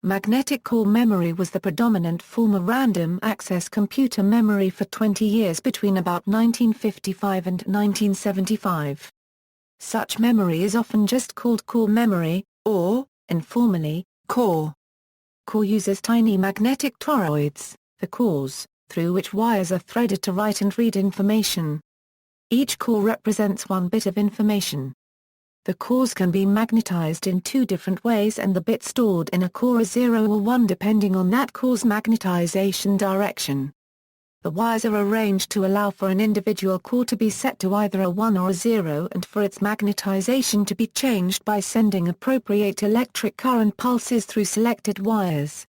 Magnetic core memory was the predominant form of random access computer memory for 20 years between about 1955 and 1975. Such memory is often just called core memory, or, informally, core. Core uses tiny magnetic toroids, the cores, through which wires are threaded to write and read information. Each core represents one bit of information. The cores can be magnetized in two different ways, and the bit stored in a core is 0 or 1 depending on that core's magnetization direction. The wires are arranged to allow for an individual core to be set to either a 1 or a 0 and for its magnetization to be changed by sending appropriate electric current pulses through selected wires.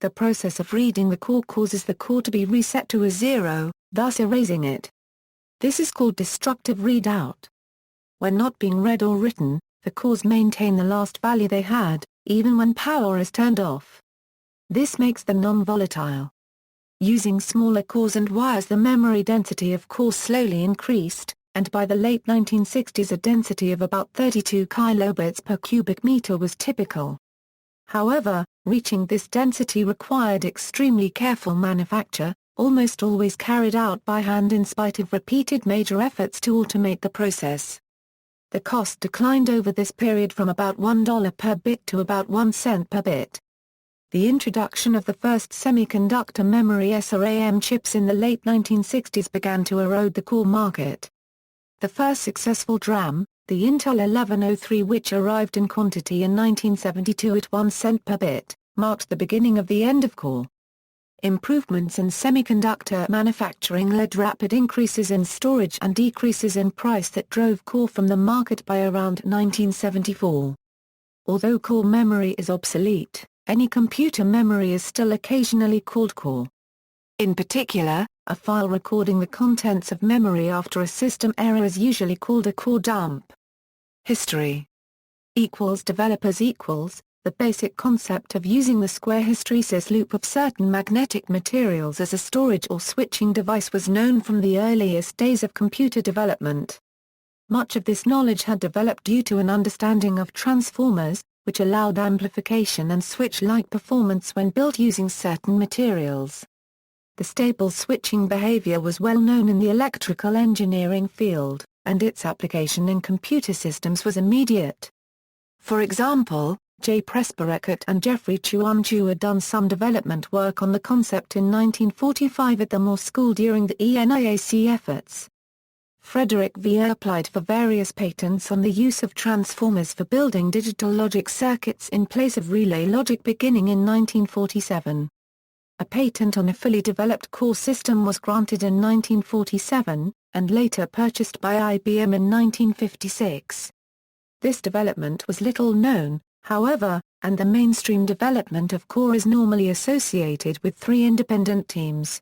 The process of reading the core causes the core to be reset to a 0, thus erasing it. This is called destructive readout. When not being read or written, the cores maintain the last value they had, even when power is turned off. This makes them non-volatile. Using smaller cores and wires, the memory density of cores slowly increased, and by the late 1960s a density of about 32 kilobits per cubic meter was typical. However, reaching this density required extremely careful manufacture, almost always carried out by hand in spite of repeated major efforts to automate the process. The cost declined over this period from about $1 per bit to about 1 cent per bit. The introduction of the first semiconductor memory SRAM chips in the late 1960s began to erode the core market. The first successful DRAM, the Intel 1103, which arrived in quantity in 1972 at 1 cent per bit, marked the beginning of the end of core. Improvements in semiconductor manufacturing led rapid increases in storage and decreases in price that drove core from the market by around 1974. Although core memory is obsolete, any computer memory is still occasionally called core. In particular, a file recording the contents of memory after a system error is usually called a core dump. History =developers =. The basic concept of using the square hysteresis loop of certain magnetic materials as a storage or switching device was known from the earliest days of computer development. Much of this knowledge had developed due to an understanding of transformers, which allowed amplification and switch-like performance when built using certain materials. The stable switching behavior was well known in the electrical engineering field, and its application in computer systems was immediate. For example, J. Presperekut and Jeffrey Chuanchu had done some development work on the concept in 1945 at the Moore School during the ENIAC efforts. Frederick Vere applied for various patents on the use of transformers for building digital logic circuits in place of relay logic beginning in 1947. A patent on a fully developed core system was granted in 1947, and later purchased by IBM in 1956. This development was little known, however, and the mainstream development of core is normally associated with three independent teams.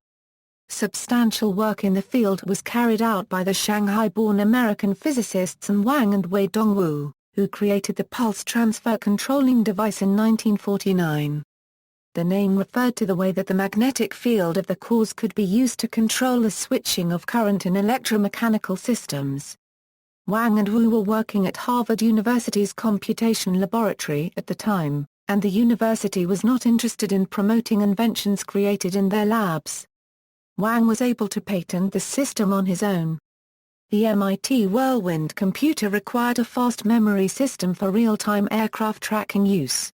Substantial work in the field was carried out by the Shanghai-born American physicists Wang and Wei Dongwu, who created the pulse transfer controlling device in 1949. The name referred to the way that the magnetic field of the cores could be used to control the switching of current in electromechanical systems. Wang and Wu were working at Harvard University's computation laboratory at the time, and the university was not interested in promoting inventions created in their labs. Wang was able to patent the system on his own. The MIT Whirlwind computer required a fast memory system for real-time aircraft tracking use.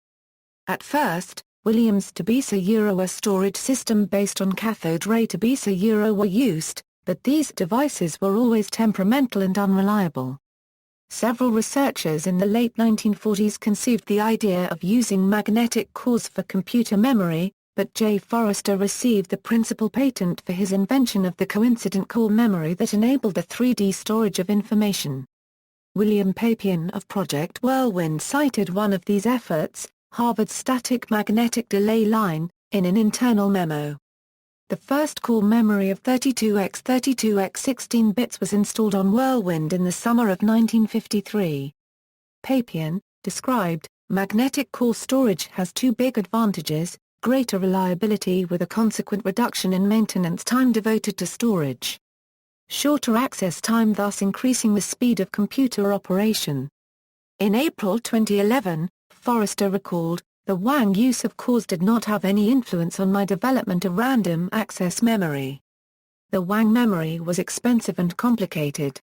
At first, Williams Tobisa a storage system based on cathode ray Tobisa were used, but these devices were always temperamental and unreliable. Several researchers in the late 1940s conceived the idea of using magnetic cores for computer memory, but J. Forrester received the principal patent for his invention of the coincident core memory that enabled the 3D storage of information. William Papian of Project Whirlwind cited one of these efforts, Harvard's static magnetic delay line, in an internal memo. The first core memory of 32x 16 bits was installed on Whirlwind in the summer of 1953. Papian described, magnetic core storage has two big advantages: greater reliability with a consequent reduction in maintenance time devoted to storage. Shorter access time, thus increasing the speed of computer operation. In April 2011, Forrester recalled, The Wang use of cores did not have any influence on my development of random access memory. The Wang memory was expensive and complicated.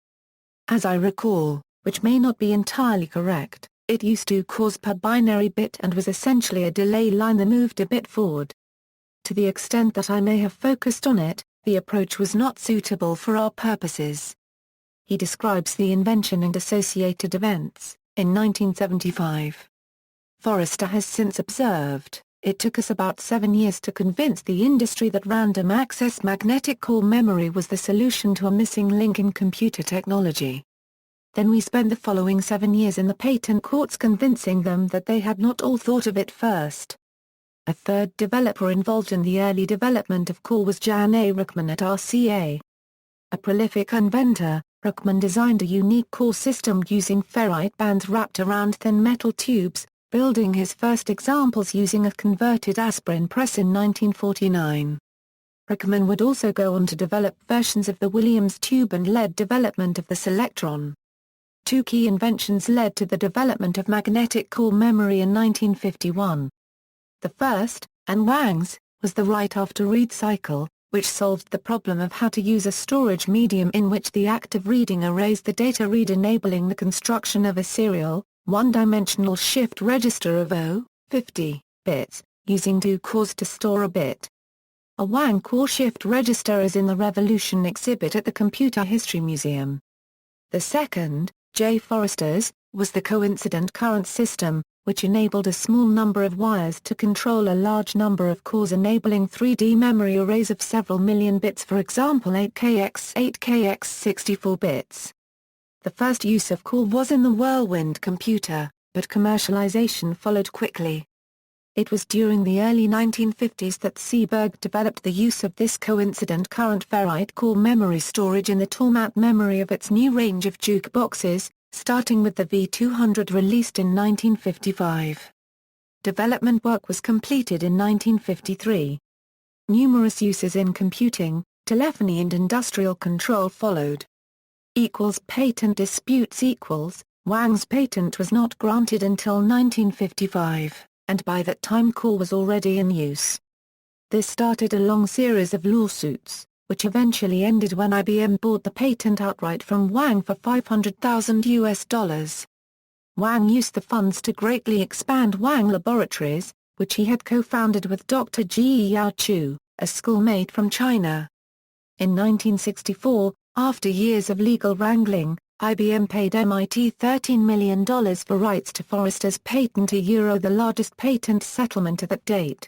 As I recall, which may not be entirely correct, it used 2 cores per binary bit and was essentially a delay line that moved a bit forward. To the extent that I may have focused on it, the approach was not suitable for our purposes. He describes the invention and associated events. In 1975, Forrester has since observed, it took us about 7 years to convince the industry that random access magnetic core memory was the solution to a missing link in computer technology. Then we spent the following 7 years in the patent courts convincing them that they had not all thought of it first. A third developer involved in the early development of core was Jan A. Ruckman at RCA. A prolific inventor, Ruckman designed a unique core system using ferrite bands wrapped around thin metal tubes, building his first examples using a converted aspirin press in 1949. Ruckman would also go on to develop versions of the Williams tube and led development of the Selectron. 2 key inventions led to the development of magnetic core memory in 1951. The first, and Wang's, was the write-after-read cycle, which solved the problem of how to use a storage medium in which the act of reading erased the data read, enabling the construction of a serial, one-dimensional shift register of 50 bits, using 2 cores to store a bit. A Wang core shift register is in the Revolution exhibit at the Computer History Museum. The second, J. Forrester's, was the coincident current system, which enabled a small number of wires to control a large number of cores, enabling 3D memory arrays of several million bits, for example 8K x 8K x 64 bits. The first use of core was in the Whirlwind computer, but commercialization followed quickly. It was during the early 1950s that Seeberg developed the use of this coincident current ferrite core memory storage in the tormat memory of its new range of jukeboxes, starting with the V200 released in 1955. Development work was completed in 1953. Numerous uses in computing, telephony and industrial control followed. Patent disputes Wang's patent was not granted until 1955, and by that time core was already in use. This started a long series of lawsuits, which eventually ended when IBM bought the patent outright from Wang for $500,000. Wang used the funds to greatly expand Wang Laboratories, which he had co-founded with Dr. Ji Yao Chu, a schoolmate from China. In 1964, after years of legal wrangling, IBM paid MIT $13 million for rights to Forrester's patent, the largest patent settlement at that date.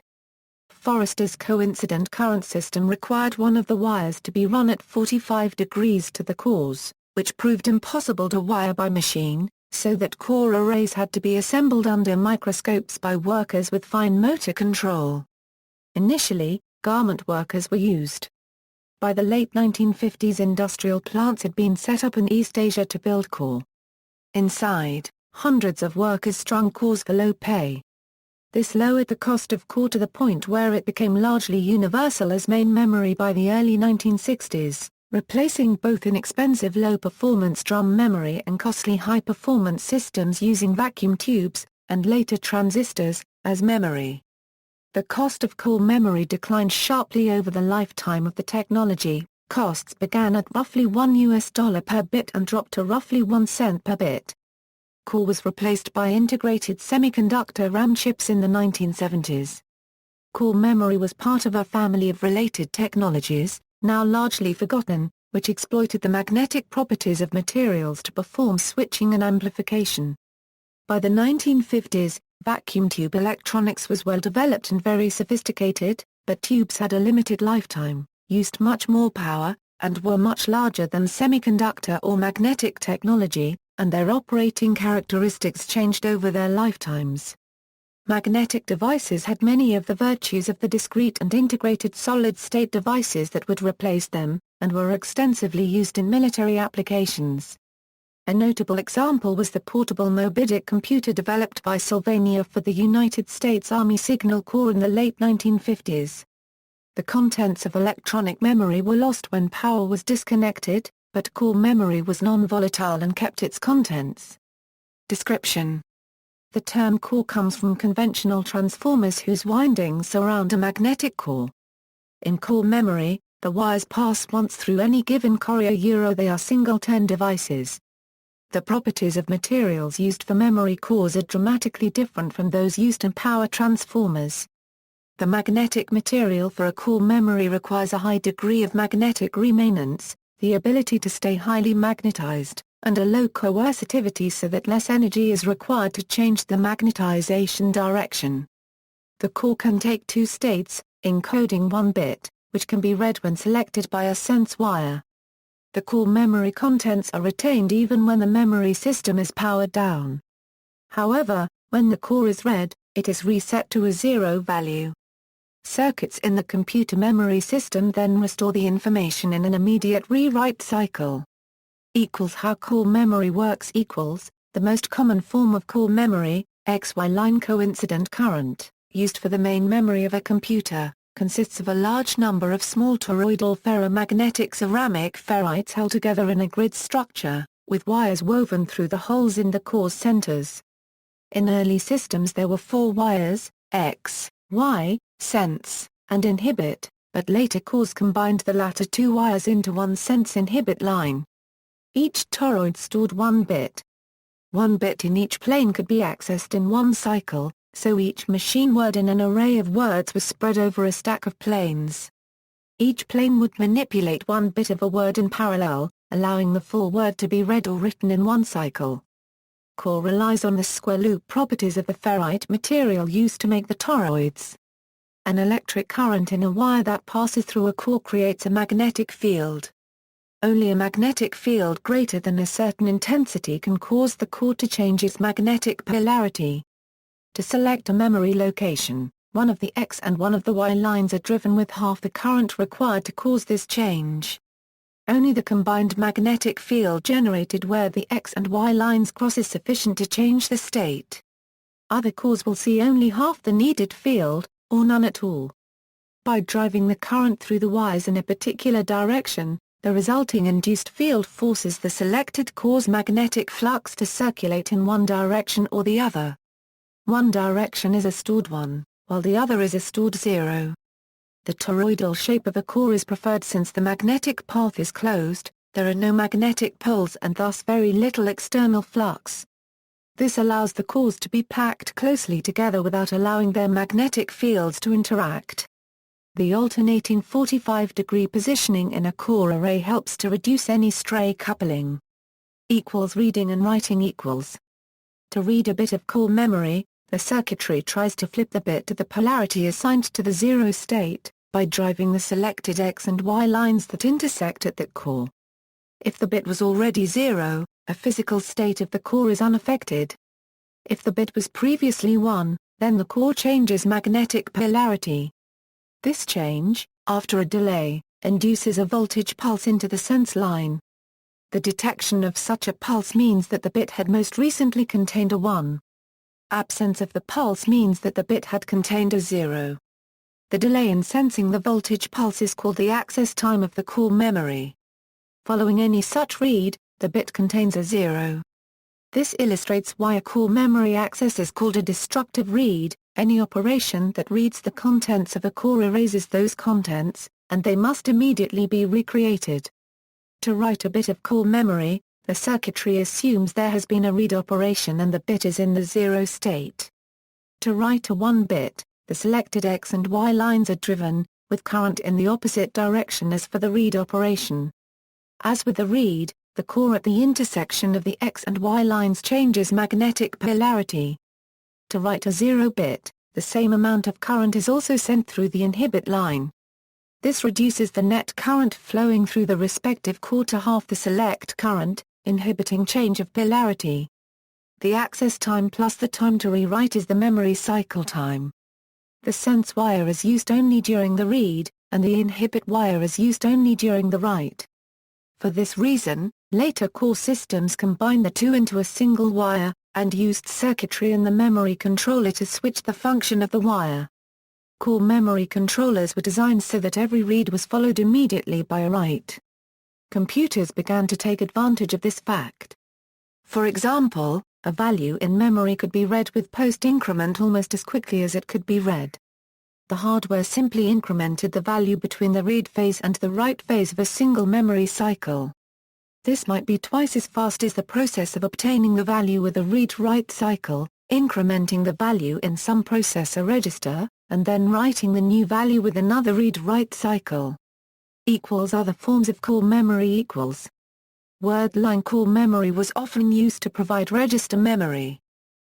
Forrester's coincident current system required one of the wires to be run at 45 degrees to the cores, which proved impossible to wire by machine, so that core arrays had to be assembled under microscopes by workers with fine motor control. Initially, garment workers were used. By the late 1950s, industrial plants had been set up in East Asia to build core. Inside, hundreds of workers strung cores for low pay. This lowered the cost of core to the point where it became largely universal as main memory by the early 1960s, replacing both inexpensive low-performance drum memory and costly high-performance systems using vacuum tubes, and later transistors, as memory. The cost of core memory declined sharply over the lifetime of the technology. Costs began at roughly $1 per bit and dropped to roughly 1 cent per bit. Core was replaced by integrated semiconductor RAM chips in the 1970s. Core memory was part of a family of related technologies, now largely forgotten, which exploited the magnetic properties of materials to perform switching and amplification. By the 1950s, vacuum tube electronics was well developed and very sophisticated, but tubes had a limited lifetime, used much more power, and were much larger than semiconductor or magnetic technology, and their operating characteristics changed over their lifetimes. Magnetic devices had many of the virtues of the discrete and integrated solid-state devices that would replace them, and were extensively used in military applications. A notable example was the portable mobidic computer developed by Sylvania for the United States Army Signal Corps in the late 1950s. The contents of electronic memory were lost when power was disconnected, but core memory was non-volatile and kept its contents. Description: The term core comes from conventional transformers whose windings surround a magnetic core. In core memory, the wires pass once through any given core. They are singleton devices. The properties of materials used for memory cores are dramatically different from those used in power transformers. The magnetic material for a core memory requires a high degree of magnetic remanence, the ability to stay highly magnetized, and a low coercitivity so that less energy is required to change the magnetization direction. The core can take two states, encoding one bit, which can be read when selected by a sense wire. The core memory contents are retained even when the memory system is powered down. However, when the core is read, it is reset to a zero value. Circuits in the computer memory system then restore the information in an immediate rewrite cycle. How core memory works. The most common form of core memory, XY line coincident current, used for the main memory of a computer, consists of a large number of small toroidal ferromagnetic ceramic ferrites held together in a grid structure, with wires woven through the holes in the core's centers. In early systems there were 4 wires, X, Y, sense, and inhibit, but later cores combined the latter 2 wires into one sense-inhibit line. Each toroid stored 1 bit. 1 bit in each plane could be accessed in one cycle, so each machine word in an array of words was spread over a stack of planes. Each plane would manipulate 1 bit of a word in parallel, allowing the full word to be read or written in one cycle. Core relies on the square loop properties of the ferrite material used to make the toroids. An electric current in a wire that passes through a core creates a magnetic field. Only a magnetic field greater than a certain intensity can cause the core to change its magnetic polarity. To select a memory location, one of the X and one of the Y lines are driven with half the current required to cause this change. Only the combined magnetic field generated where the X and Y lines cross is sufficient to change the state. Other cores will see only half the needed field, or none at all. By driving the current through the wires in a particular direction, the resulting induced field forces the selected core's magnetic flux to circulate in one direction or the other. One direction is a stored 1, while the other is a stored 0. The toroidal shape of a core is preferred since the magnetic path is closed, there are no magnetic poles and thus very little external flux. This allows the cores to be packed closely together without allowing their magnetic fields to interact. The alternating 45-degree positioning in a core array helps to reduce any stray coupling. Reading and writing. To read a bit of core memory, the circuitry tries to flip the bit to the polarity assigned to the 0 state, by driving the selected X and Y lines that intersect at that core. If the bit was already 0, a physical state of the core is unaffected. If the bit was previously 1, then the core changes magnetic polarity. This change, after a delay, induces a voltage pulse into the sense line. The detection of such a pulse means that the bit had most recently contained a 1. Absence of the pulse means that the bit had contained a 0. The delay in sensing the voltage pulse is called the access time of the core memory. Following any such read, the bit contains a 0. This illustrates why a core memory access is called a destructive read. Any operation that reads the contents of a core erases those contents, and they must immediately be recreated. To write a bit of core memory, the circuitry assumes there has been a read operation and the bit is in the 0 state. To write a 1 bit, the selected X and Y lines are driven, with current in the opposite direction as for the read operation. As with the read, the core at the intersection of the X and Y lines changes magnetic polarity. To write a 0 bit, the same amount of current is also sent through the inhibit line. This reduces the net current flowing through the respective core to half the select current, inhibiting change of polarity. The access time plus the time to rewrite is the memory cycle time. The sense wire is used only during the read, and the inhibit wire is used only during the write. For this reason, later core systems combine the two into a single wire, and used circuitry in the memory controller to switch the function of the wire. Core memory controllers were designed so that every read was followed immediately by a write. Computers began to take advantage of this fact. For example, a value in memory could be read with post increment almost as quickly as it could be read. The hardware simply incremented the value between the read phase and the write phase of a single memory cycle. This might be twice as fast as the process of obtaining the value with a read-write cycle, incrementing the value in some processor register, and then writing the new value with another read-write cycle. Other forms of core memory. Word-line core memory was often used to provide register memory.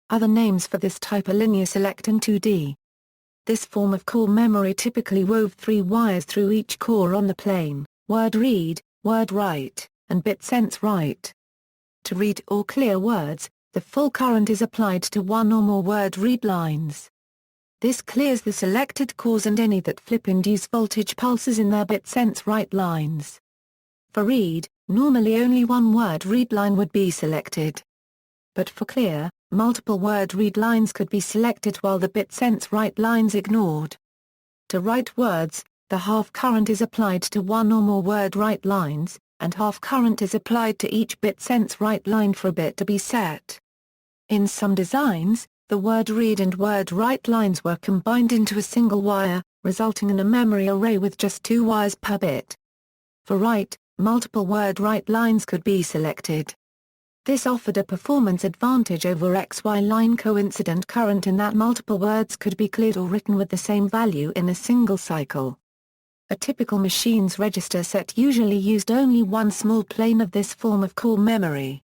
Other names for this type are linear select and 2D. This form of core memory typically wove 3 wires through each core on the plane, word read, word write, and bit sense write. To read or clear words, the full current is applied to one or more word read lines. This clears the selected cores and any that flip-induce voltage pulses in their bit sense write lines. For read, normally only one word read line would be selected. But for clear, multiple word read lines could be selected while the bit sense write lines ignored. To write words, the half current is applied to one or more word write lines, and half current is applied to each bit sense write line for a bit to be set. In some designs, the word read and word write lines were combined into a single wire, resulting in a memory array with just 2 wires per bit. For write, multiple word write lines could be selected. This offered a performance advantage over XY line coincident current in that multiple words could be cleared or written with the same value in a single cycle. A typical machine's register set usually used only one small plane of this form of core memory.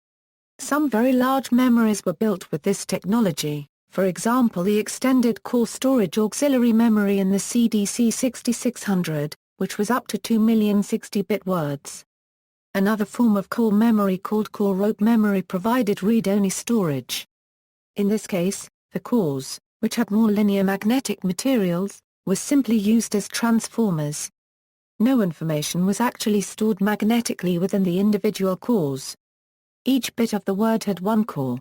Some very large memories were built with this technology, for example the extended core storage auxiliary memory in the CDC 6600, which was up to 2 million 60-bit words. Another form of core memory called core rope memory provided read-only storage. In this case, the cores, which had more linear magnetic materials, were simply used as transformers. No information was actually stored magnetically within the individual cores. Each bit of the word had one core.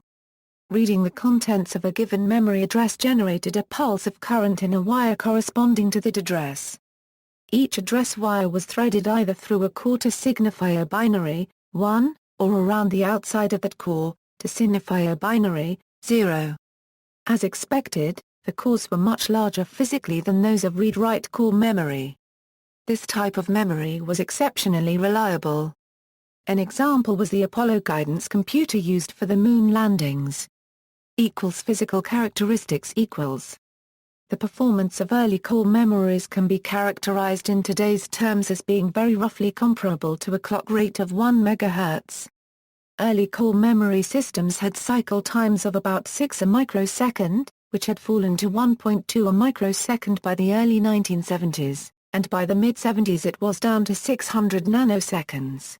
Reading the contents of a given memory address generated a pulse of current in a wire corresponding to that address. Each address wire was threaded either through a core to signify a binary, 1, or around the outside of that core, to signify a binary, 0. As expected, the cores were much larger physically than those of read-write core memory. This type of memory was exceptionally reliable. An example was the Apollo guidance computer used for the moon landings. Physical characteristics. The performance of early core memories can be characterized in today's terms as being very roughly comparable to a clock rate of 1 MHz. Early core memory systems had cycle times of about 6 a microsecond, which had fallen to 1.2 a microsecond by the early 1970s, and by the mid-70s it was down to 600 nanoseconds.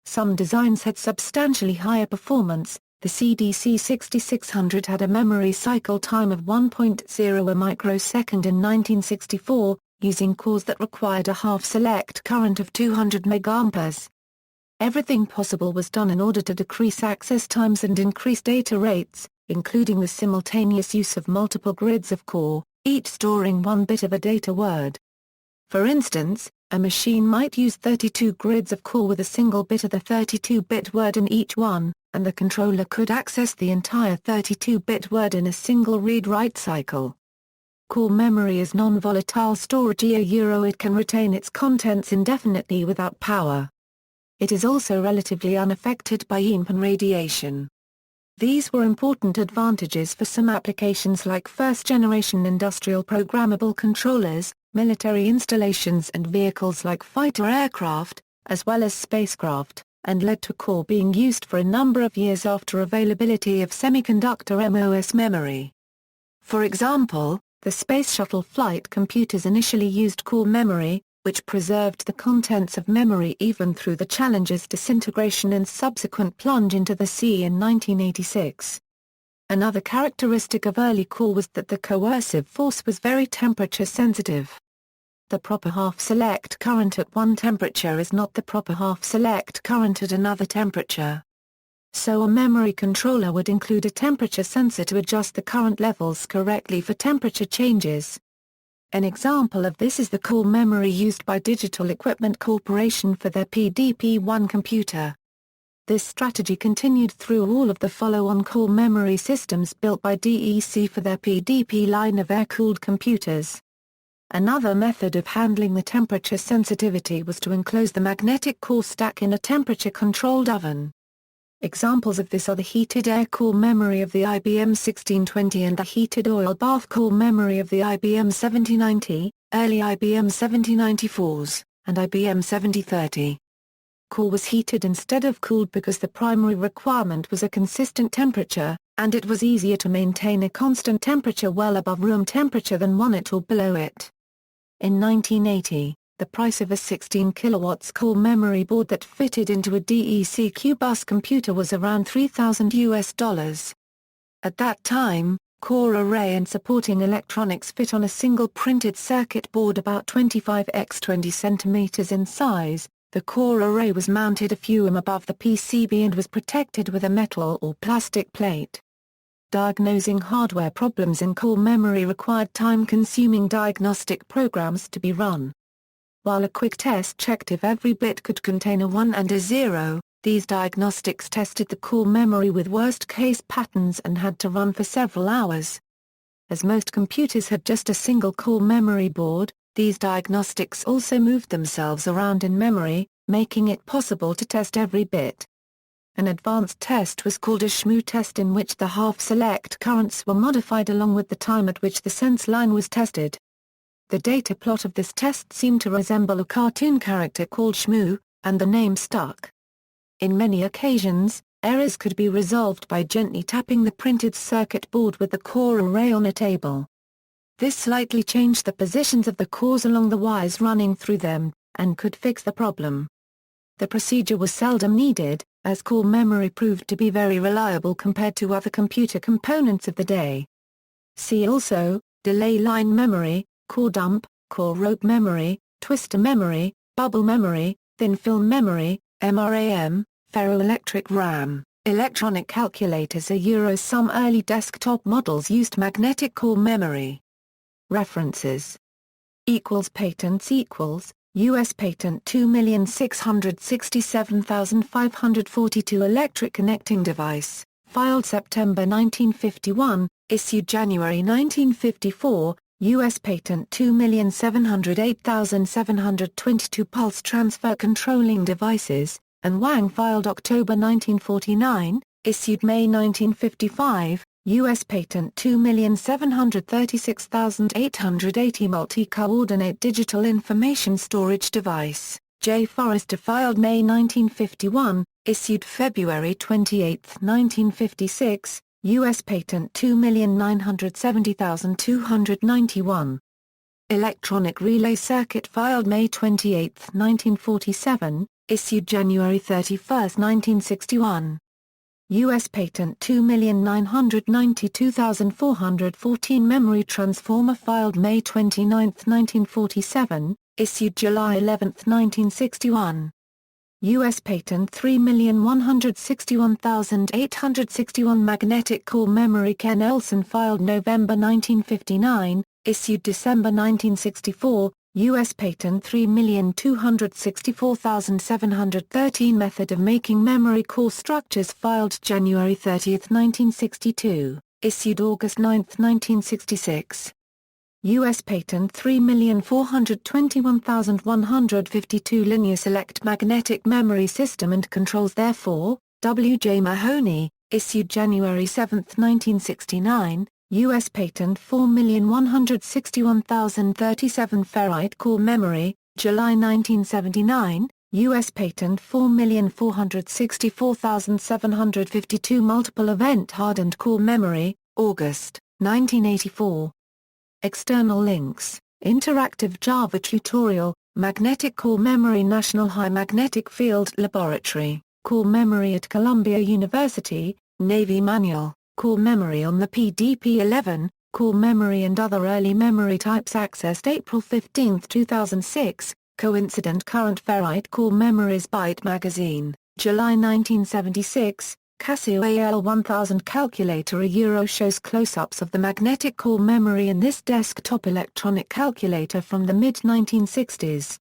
Some designs had substantially higher performance. The CDC 6600 had a memory cycle time of 1.0 a microsecond in 1964, using cores that required a half select current of 200 MA. Everything possible was done in order to decrease access times and increase data rates, including the simultaneous use of multiple grids of core, each storing one bit of a data word. For instance, a machine might use 32 grids of core with a single bit of the 32-bit word in each one, and the controller could access the entire 32-bit word in a single read-write cycle. Core memory is non-volatile storage. It can retain its contents indefinitely without power. It is also relatively unaffected by EMP and radiation. These were important advantages for some applications like first-generation industrial programmable controllers, military installations and vehicles like fighter aircraft, as well as spacecraft, and led to core being used for a number of years after availability of semiconductor MOS memory. For example, the Space Shuttle flight computers initially used core memory, which preserved the contents of memory even through the Challenger's disintegration and subsequent plunge into the sea in 1986. Another characteristic of early core was that the coercive force was very temperature sensitive. The proper half-select current at one temperature is not the proper half-select current at another temperature. So a memory controller would include a temperature sensor to adjust the current levels correctly for temperature changes. An example of this is the core memory used by Digital Equipment Corporation for their PDP-1 computer. This strategy continued through all of the follow-on core memory systems built by DEC for their PDP line of air-cooled computers. Another method of handling the temperature sensitivity was to enclose the magnetic core stack in a temperature-controlled oven. Examples of this are the heated air core memory of the IBM 1620 and the heated oil bath core memory of the IBM 7090, early IBM 7094s, and IBM 7030. Core was heated instead of cooled because the primary requirement was a consistent temperature, and it was easier to maintain a constant temperature well above room temperature than one at or below it. In 1980, the price of a 16 kilowatts core memory board that fitted into a DEC Q-bus computer was around $3,000. At that time, core array and supporting electronics fit on a single printed circuit board about 25 x 20 cm in size. The core array was mounted a few mm above the PCB and was protected with a metal or plastic plate. Diagnosing hardware problems in core memory required time-consuming diagnostic programs to be run. While a quick test checked if every bit could contain a 1 and a 0, these diagnostics tested the core memory with worst-case patterns and had to run for several hours. As most computers had just a single core memory board, these diagnostics also moved themselves around in memory, making it possible to test every bit. An advanced test was called a SHMU test, in which the half-select currents were modified along with the time at which the sense line was tested. The data plot of this test seemed to resemble a cartoon character called SHMU, and the name stuck. In many occasions, errors could be resolved by gently tapping the printed circuit board with the core array on a table. This slightly changed the positions of the cores along the wires running through them, and could fix the problem. The procedure was seldom needed, as core memory proved to be very reliable compared to other computer components of the day. See also, delay line memory, core dump, core rope memory, twister memory, bubble memory, thin film memory, MRAM, ferroelectric RAM. Electronic calculators. Some early desktop models used magnetic core memory. References. Patents U.S. Patent 2,667,542 Electric connecting device, filed September 1951, issued January 1954, U.S. Patent 2,708,722 Pulse transfer controlling devices, and Wang filed October 1949, issued May 1955, U.S. Patent 2,736,880 Multi-coordinate digital information storage device, J. Forrester filed May 1951, issued February 28, 1956, U.S. Patent 2,970,291. Electronic relay circuit filed May 28, 1947, issued January 31, 1961. U.S. Patent 2,992,414 Memory transformer filed May 29, 1947, issued July 11, 1961. U.S. Patent 3,161,861 Magnetic core memory Ken Elson filed November 1959, issued December 1964. U.S. Patent 3,264,713 Method of making memory core structures filed January 30, 1962, issued August 9, 1966. U.S. Patent 3,421,152 Linear Select Magnetic Memory System and Controls. Therefore, W. J. Mahoney, issued January 7, 1969, U.S. Patent 4,161,037 Ferrite core memory, July 1979, U.S. Patent 4,464,752 Multiple event hardened core memory, August, 1984. External links, Interactive Java tutorial, Magnetic core memory National High Magnetic Field Laboratory, core memory at Columbia University, Navy Manual. Core memory on the PDP-11, core memory and other early memory types accessed April 15, 2006, Coincident Current Ferrite Core Memories Byte Magazine, July 1976, Casio AL1000 Calculator shows close-ups of the magnetic core memory in this desktop electronic calculator from the mid-1960s.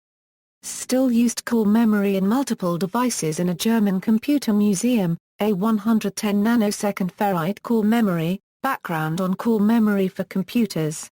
Still used core memory in multiple devices in a German computer museum, a 110 nanosecond ferrite core memory, background on core memory for computers.